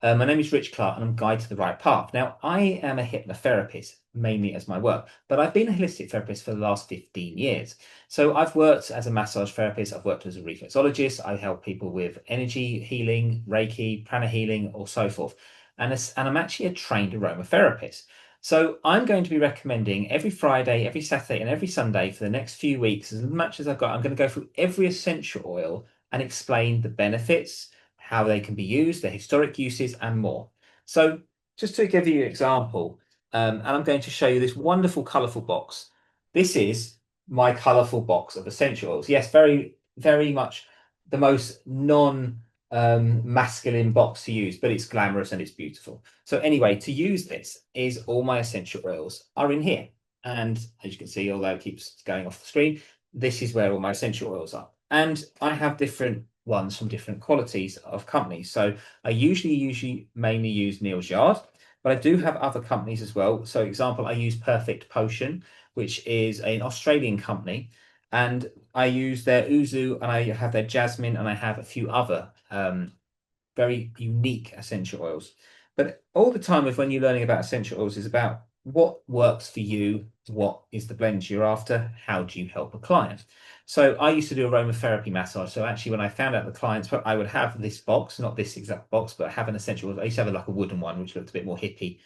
My name is Rich Clark and I'm Guide to the Right Path. Now, I am a hypnotherapist, mainly as my work, but I've been a holistic therapist for the last 15 years. So I've worked as a massage therapist, I've worked as a reflexologist, I help people with energy healing, Reiki, prana healing, or so forth. And I'm actually a trained aromatherapist. So I'm going to be recommending every Friday, every Saturday, and every Sunday for the next few weeks, as much as I've got, I'm going to go through every essential oil and explain the benefits, how they can be used, their historic uses, and more. So, just to give you an example, and I'm going to show you this wonderful, colourful box. This is my colourful box of essential oils. Yes, very, very much the most masculine box to use, but it's glamorous and it's beautiful. So, anyway, to use this is all my essential oils are in here. And as you can see, although it keeps going off the screen, this is where all my essential oils are. And I have different ones from different qualities of companies. So I usually mainly use Neal's Yard, but I do have other companies as well. So example, I use Perfectpotion, which is an Australian company, and I use their Uzu and I have their Jasmine and I have a few other very unique essential oils. But all the time with when you're learning about essential oils is about what works for you, what is the blend you're after, how do you help a client. So I used to do aromatherapy massage. So actually, when I found out the clients, I would have this box, not this exact box, but have an essential oil. I used to have like a wooden one, which looked a bit more hippie,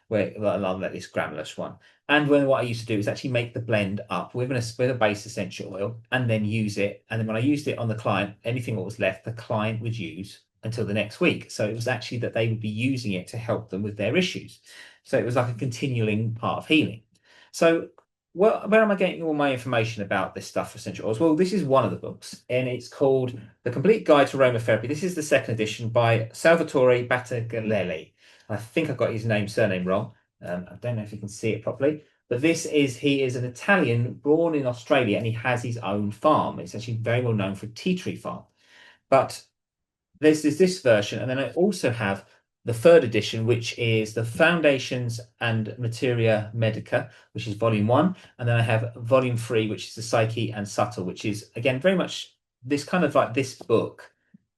where I'll let this gramulous one. And when what I used to do is actually make the blend up with a base essential oil and then use it. And then when I used it on the client, anything that was left, the client would use until the next week. So it was actually that they would be using it to help them with their issues. So it was like a continuing part of healing. So where am I getting all my information about this stuff for essential oils? Well, this is one of the books, and it's called The Complete Guide to Aromatherapy. This is the second edition by Salvatore Battaglia. I think I got his surname wrong. I don't know if you can see it properly, but he is an Italian born in Australia and he has his own farm. It's actually very well known for a tea tree farm. But there's this version, and then I also have the third edition, which is the Foundations and Materia Medica, which is volume one, and then I have volume three, which is the Psyche and Subtle, which is again very much this kind of like this book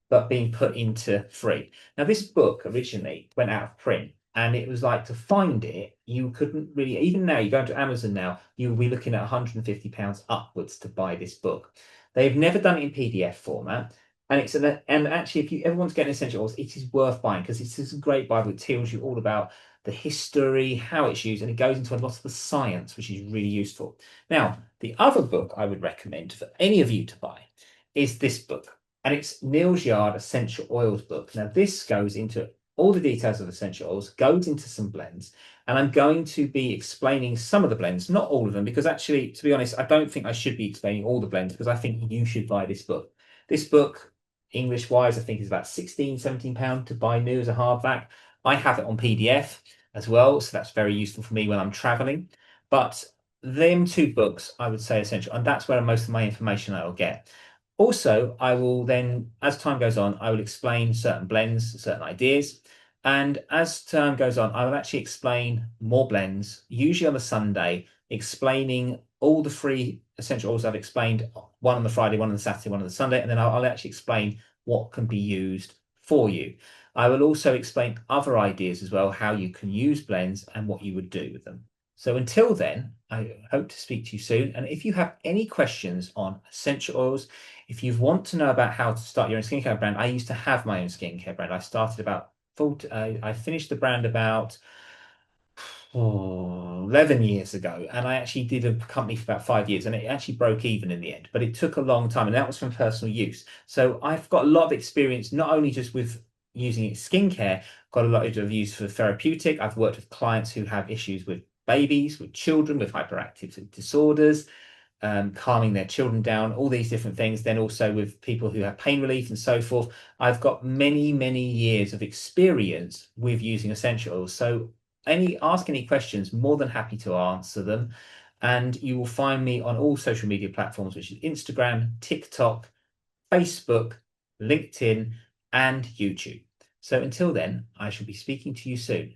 but being put into free. Now, this book originally went out of print, and it was like to find it, you couldn't really, even now, you go to Amazon now, you'll be looking at £150 upwards to buy this book. They've never done it in PDF format. And actually, if you ever want to get an essential oils, it is worth buying because it's this great Bible. It tells you all about the history, how it's used, and it goes into a lot of the science, which is really useful. Now, the other book I would recommend for any of you to buy is this book, and it's Neal's Yard Essential Oils book. Now, this goes into all the details of essential oils, goes into some blends, and I'm going to be explaining some of the blends, not all of them, because actually, to be honest, I don't think I should be explaining all the blends because I think you should buy this book. This book, English wise, I think is about 16, £17 to buy new as a hardback. I have it on PDF as well, so that's very useful for me when I'm traveling. But them two books, I would say essential, and that's where most of my information I will get. Also, I will then, as time goes on, I will explain certain blends, certain ideas. And as time goes on, I will actually explain more blends, usually on a Sunday, explaining all the three essential oils I've explained, one on the Friday, one on the Saturday, one on the Sunday, and then I'll actually explain what can be used for you. I will also explain other ideas as well, how you can use blends and what you would do with them. So until then, I hope to speak to you soon. And if you have any questions on essential oils, if you want to know about how to start your own skincare brand, I used to have my own skincare brand. I started about I finished the brand about 11 years ago, and I actually did a company for about 5 years, and it actually broke even in the end. But it took a long time, and that was from personal use. So I've got a lot of experience, not only just with using it in skincare, got a lot of use for therapeutic. I've worked with clients who have issues with babies, with children, with hyperactive disorders, calming their children down, all these different things. Then also with people who have pain relief and so forth. I've got many, many years of experience with using essential oils. So ask any questions, more than happy to answer them. And you will find me on all social media platforms, which is Instagram, TikTok, Facebook, LinkedIn, and YouTube. So until then, I shall be speaking to you soon.